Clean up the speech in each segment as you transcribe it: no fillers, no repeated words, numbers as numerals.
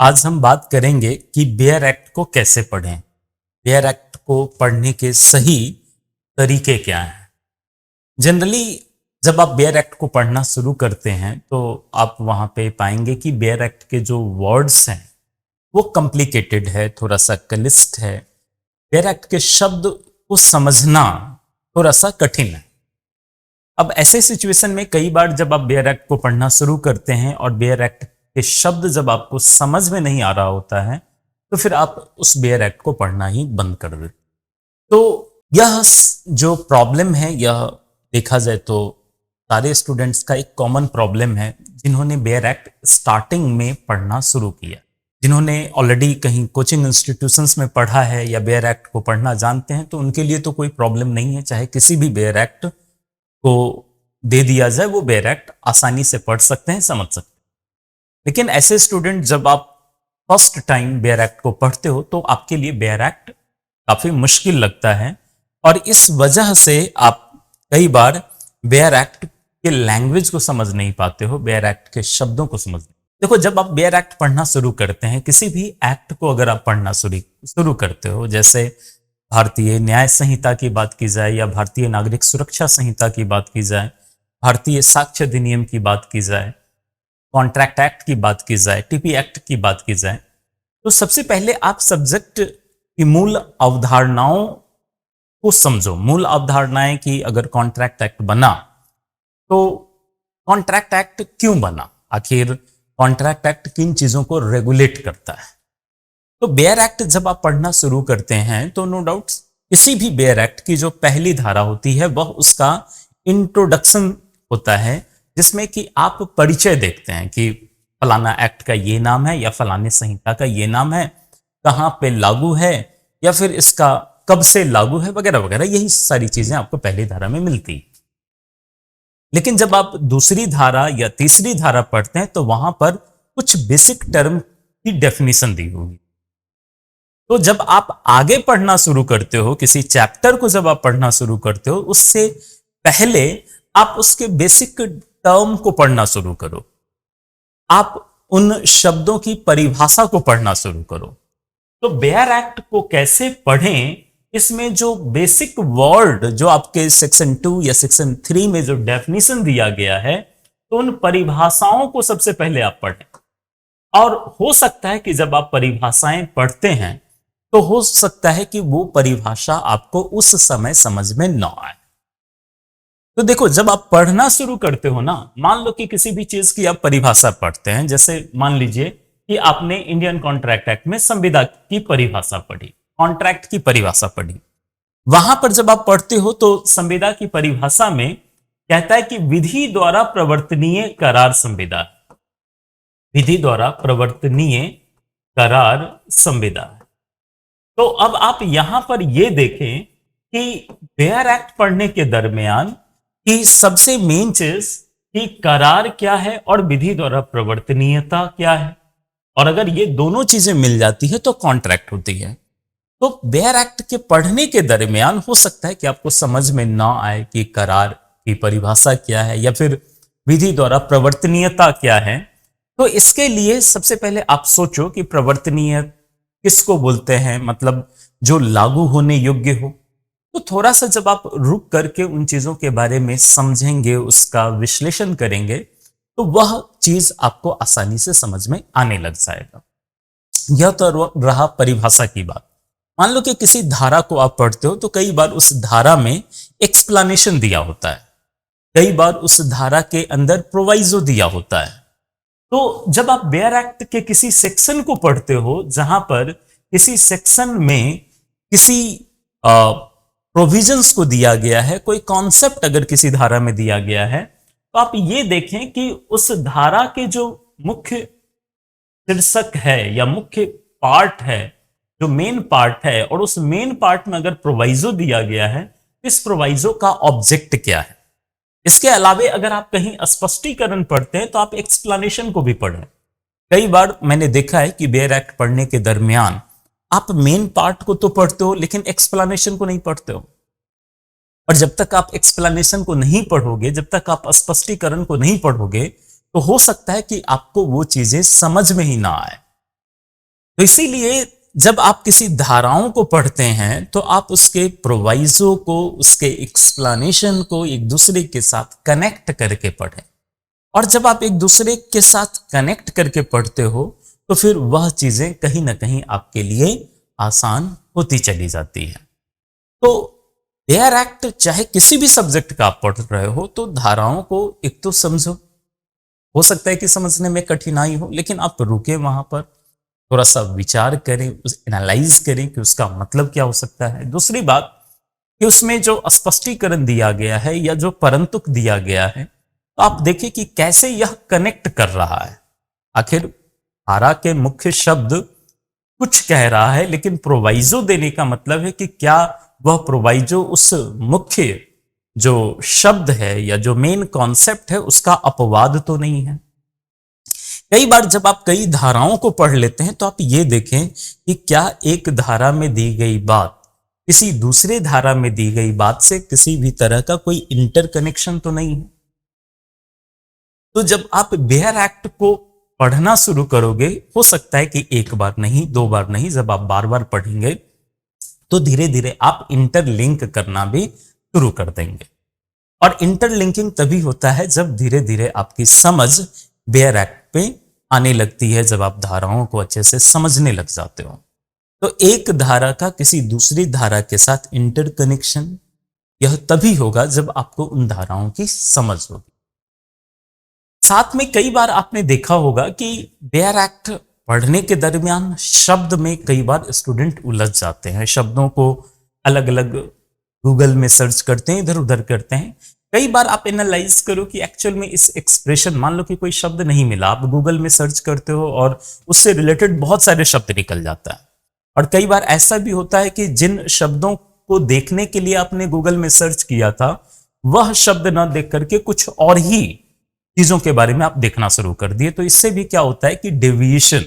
आज हम बात करेंगे कि बेयर एक्ट को कैसे पढ़ें। बेयर एक्ट को पढ़ने के सही तरीके क्या हैं। जनरली जब आप बेयर एक्ट को पढ़ना शुरू करते हैं तो आप वहां पे पाएंगे कि बेयर एक्ट के जो वर्ड्स हैं वो कॉम्प्लिकेटेड है, थोड़ा सा क्लिष्ट है। बेयर एक्ट के शब्द को समझना थोड़ा सा कठिन है। अब ऐसे सिचुएशन में कई बार जब आप बेयर एक्ट को पढ़ना शुरू करते हैं और बेयर एक्ट के शब्द जब आपको समझ में नहीं आ रहा होता है तो फिर आप उस बेयर एक्ट को पढ़ना ही बंद कर देते। तो यह जो प्रॉब्लम है, यह देखा जाए तो सारे स्टूडेंट्स का एक कॉमन प्रॉब्लम है जिन्होंने बेयर एक्ट स्टार्टिंग में पढ़ना शुरू किया। जिन्होंने ऑलरेडी कहीं कोचिंग इंस्टीट्यूशंस में पढ़ा है या बेयर एक्ट को पढ़ना जानते हैं तो उनके लिए तो कोई प्रॉब्लम नहीं है, चाहे किसी भी बेयर एक्ट को दे दिया जाए वो बेयर एक्ट आसानी से पढ़ सकते हैं, समझ सकते हैं। लेकिन ऐसे स्टूडेंट जब आप फर्स्ट टाइम बेयर एक्ट को पढ़ते हो तो आपके लिए बेयर एक्ट काफी मुश्किल लगता है और इस वजह से आप कई बार बेयर एक्ट के लैंग्वेज को समझ नहीं पाते हो, बेयर एक्ट के शब्दों को समझ नहीं। देखो, जब आप बेयर एक्ट पढ़ना शुरू करते हैं, किसी भी एक्ट को अगर आप पढ़ना शुरू करते हो, जैसे भारतीय न्याय संहिता की बात की जाए या भारतीय नागरिक सुरक्षा संहिता की बात की जाए, भारतीय साक्ष्य अधिनियम की बात की जाए, कॉन्ट्रैक्ट एक्ट की बात की जाए, टीपी एक्ट की बात की जाए, तो सबसे पहले आप सब्जेक्ट की मूल अवधारणाओं को समझो। मूल अवधारणाएं कि अगर कॉन्ट्रैक्ट एक्ट बना तो कॉन्ट्रैक्ट एक्ट क्यों बना, आखिर कॉन्ट्रैक्ट एक्ट किन चीजों को रेगुलेट करता है। तो बेयर एक्ट जब आप पढ़ना शुरू करते हैं तो नो डाउट किसी भी बेयर एक्ट की जो पहली धारा होती है वह उसका इंट्रोडक्शन होता है, जिसमें कि आप परिचय देखते हैं कि फलाना एक्ट का ये नाम है या फलाने संहिता का ये नाम है, कहां पे लागू है या फिर इसका कब से लागू है, वगैरह वगैरह। यही सारी चीजें आपको पहली धारा में मिलती। लेकिन जब आप दूसरी धारा या तीसरी धारा पढ़ते हैं तो वहां पर कुछ बेसिक टर्म की डेफिनेशन दी होगी। तो जब आप आगे पढ़ना शुरू करते हो, किसी चैप्टर को जब आप पढ़ना शुरू करते हो, उससे पहले आप उसके बेसिक टर्म को पढ़ना शुरू करो। आप उन शब्दों की परिभाषा को पढ़ना शुरू करो। तो बेयर एक्ट को कैसे पढ़ें, इसमें जो बेसिक वर्ड जो आपके सेक्शन 2 या सेक्शन 3 में जो डेफिनेशन दिया गया है, तो उन परिभाषाओं को सबसे पहले आप पढ़ें। और हो सकता है कि जब आप परिभाषाएं पढ़ते हैं तो हो सकता है कि वो परिभाषा आपको उस समय समझ में न आए। तो देखो, जब आप पढ़ना शुरू करते हो ना, मान लो कि किसी भी चीज की आप परिभाषा पढ़ते हैं, जैसे मान लीजिए कि आपने इंडियन कॉन्ट्रैक्ट एक्ट में संविदा की परिभाषा पढ़ी, कॉन्ट्रैक्ट की परिभाषा पढ़ी। वहां पर जब आप पढ़ते हो तो संविदा की परिभाषा में कहता है कि विधि द्वारा प्रवर्तनीय करार संविदा, विधि द्वारा प्रवर्तनीय करार संविदा। तो अब आप यहां पर यह देखें कि बेयर एक्ट पढ़ने के दरमियान कि सबसे मेन चीज कि करार क्या है और विधि द्वारा प्रवर्तनीयता क्या है, और अगर ये दोनों चीजें मिल जाती है तो कॉन्ट्रैक्ट होती है। तो बेयर एक्ट के पढ़ने के दरमियान हो सकता है कि आपको समझ में ना आए कि करार की परिभाषा क्या है या फिर विधि द्वारा प्रवर्तनीयता क्या है। तो इसके लिए सबसे पहले आप सोचो कि प्रवर्तनीय किसको बोलते हैं, मतलब जो लागू होने योग्य हो। तो थोड़ा सा जब आप रुक करके उन चीजों के बारे में समझेंगे, उसका विश्लेषण करेंगे, तो वह चीज आपको आसानी से समझ में आने लग जाएगा। यह तो रहा परिभाषा की बात। मान लो कि किसी धारा को आप पढ़ते हो तो कई बार उस धारा में एक्सप्लेनेशन दिया होता है, कई बार उस धारा के अंदर प्रोवाइजो दिया होता है। तो जब आप बेयर एक्ट के किसी सेक्शन को पढ़ते हो जहां पर किसी सेक्शन में किसी प्रोविजंस को दिया गया है, कोई कॉन्सेप्ट अगर किसी धारा में दिया गया है, तो आप ये देखें कि उस धारा के जो मुख्य शीर्षक है या मुख्य पार्ट है, जो मेन पार्ट है, और उस मेन पार्ट में अगर प्रोवाइजो दिया गया है, इस प्रोवाइजो का ऑब्जेक्ट क्या है। इसके अलावे अगर आप कहीं स्पष्टीकरण पढ़ते हैं तो आप एक्सप्लेनेशन को भी पढ़ें। कई बार मैंने देखा है कि बेयर एक्ट पढ़ने के दरमियान आप मेन पार्ट को तो पढ़ते हो लेकिन एक्सप्लेनेशन को नहीं पढ़ते हो। और जब तक आप एक्सप्लेनेशन को नहीं पढ़ोगे, जब तक आप स्पष्टीकरण को नहीं पढ़ोगे, तो हो सकता है कि आपको वो चीजें समझ में ही ना आए। तो इसीलिए जब आप किसी धाराओं को पढ़ते हैं तो आप उसके प्रोवाइजो को, उसके एक्सप्लेनेशन को एक दूसरे के साथ कनेक्ट करके पढ़ें। और जब आप एक दूसरे के साथ कनेक्ट करके पढ़ते हो तो फिर वह चीजें कहीं ना कहीं आपके लिए आसान होती चली जाती है। तो बेयर एक्ट चाहे किसी भी सब्जेक्ट का आप पढ़ रहे हो तो धाराओं को एक तो समझो। हो सकता है कि समझने में कठिनाई हो, लेकिन आप रुके वहां पर, थोड़ा सा विचार करें, उस एनालाइज करें कि उसका मतलब क्या हो सकता है। दूसरी बात कि उसमें जो स्पष्टीकरण दिया गया है या जो परंतुक दिया गया है, तो आप देखिए कि कैसे यह कनेक्ट कर रहा है। आखिर धारा के मुख्य शब्द कुछ कह रहा है, लेकिन प्रोवाइजो देने का मतलब है कि क्या वह प्रोवाइजो उस मुख्य जो शब्द है या जो मेन कॉन्सेप्ट है उसका अपवाद तो नहीं है। कई बार जब आप कई धाराओं को पढ़ लेते हैं तो आप ये देखें कि क्या एक धारा में दी गई बात किसी दूसरे धारा में दी गई बात से किसी भी तरह का कोई इंटरकनेक्शन तो नहीं है। तो जब आप बेयर एक्ट को पढ़ना शुरू करोगे, हो सकता है कि एक बार नहीं, दो बार नहीं, जब आप बार बार पढ़ेंगे तो धीरे धीरे आप इंटरलिंक करना भी शुरू कर देंगे। और इंटरलिंकिंग तभी होता है जब धीरे धीरे आपकी समझ बेयर एक्ट पे आने लगती है, जब आप धाराओं को अच्छे से समझने लग जाते हो। तो एक धारा का किसी दूसरी धारा के साथ इंटरकनेक्शन यह तभी होगा जब आपको उन धाराओं की समझ होगी। साथ में कई बार आपने देखा होगा कि बेयर एक्ट पढ़ने के दरमियान शब्द में कई बार स्टूडेंट उलझ जाते हैं, शब्दों को अलग अलग गूगल में सर्च करते हैं, इधर उधर करते हैं। कई बार आप एनालाइज करो कि एक्चुअल में इस एक्सप्रेशन, मान लो कि कोई शब्द नहीं मिला, आप गूगल में सर्च करते हो और उससे रिलेटेड बहुत सारे शब्द निकल जाता है। और कई बार ऐसा भी होता है कि जिन शब्दों को देखने के लिए आपने गूगल में सर्च किया था, वह शब्द ना देख करके कुछ और ही चीजों के बारे में आप देखना शुरू कर दिए। तो इससे भी क्या होता है कि डेविएशन,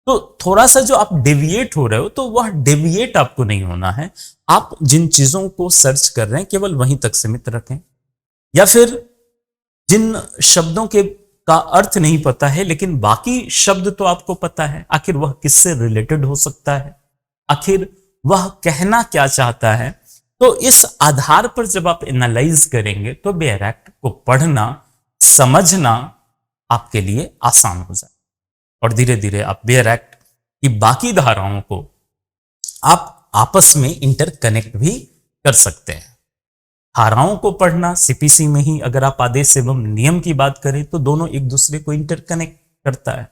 तो थोड़ा सा जो आप डेविएट हो रहे हो, तो वह डेविएट आपको नहीं होना है। आप जिन चीजों को सर्च कर रहे हैं केवल वहीं तक सीमित रखें। या फिर जिन शब्दों के का अर्थ नहीं पता है लेकिन बाकी शब्द तो आपको पता है, आखिर वह किससे रिलेटेड हो सकता है, आखिर वह कहना क्या चाहता है, तो इस आधार पर जब आप एनालाइज करेंगे तो बेयर एक्ट को पढ़ना, समझना आपके लिए आसान हो जाए। और धीरे धीरे आप बेयर एक्ट की बाकी धाराओं को आप आपस में इंटरकनेक्ट भी कर सकते हैं। धाराओं को पढ़ना सीपीसी में ही, अगर आप आदेश एवं नियम की बात करें तो दोनों एक दूसरे को इंटरकनेक्ट करता है।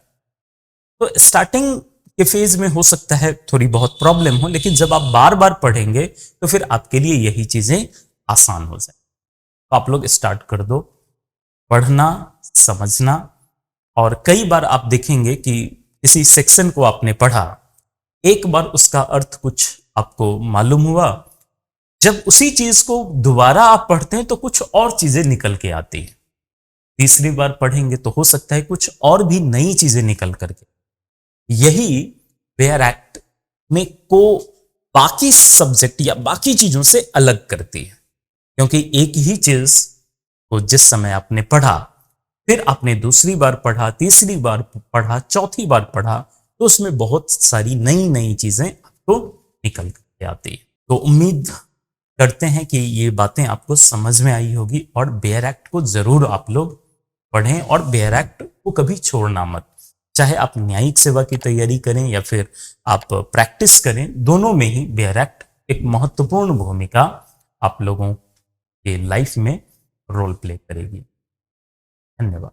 तो स्टार्टिंग के फेज में हो सकता है थोड़ी बहुत प्रॉब्लम हो, लेकिन जब आप बार बार पढ़ेंगे तो फिर आपके लिए यही चीजें आसान हो जाए। तो आप लोग स्टार्ट कर दो पढ़ना, समझना। और कई बार आप देखेंगे कि किसी सेक्शन को आपने पढ़ा, एक बार उसका अर्थ कुछ आपको मालूम हुआ, जब उसी चीज को दोबारा आप पढ़ते हैं तो कुछ और चीजें निकल के आती हैं। तीसरी बार पढ़ेंगे तो हो सकता है कुछ और भी नई चीजें निकल करके, यही बेयर एक्ट में को बाकी सब्जेक्ट या बाकी चीजों से अलग करती है। क्योंकि एक ही चीज को जिस समय आपने पढ़ा, फिर आपने दूसरी बार पढ़ा, तीसरी बार पढ़ा, चौथी बार पढ़ा, तो उसमें बहुत सारी नई नई चीजें आपको निकल के आती है। तो उम्मीद करते हैं कि ये बातें आपको समझ में आई होगी और बेयर एक्ट को जरूर आप लोग पढ़ें और बेयर एक्ट को कभी छोड़ना मत। चाहे आप न्यायिक सेवा की तैयारी करें या फिर आप प्रैक्टिस करें, दोनों में ही बेयर एक्ट एक महत्वपूर्ण भूमिका आप लोगों के लाइफ में रोल प्ले करेगी। धन्यवाद।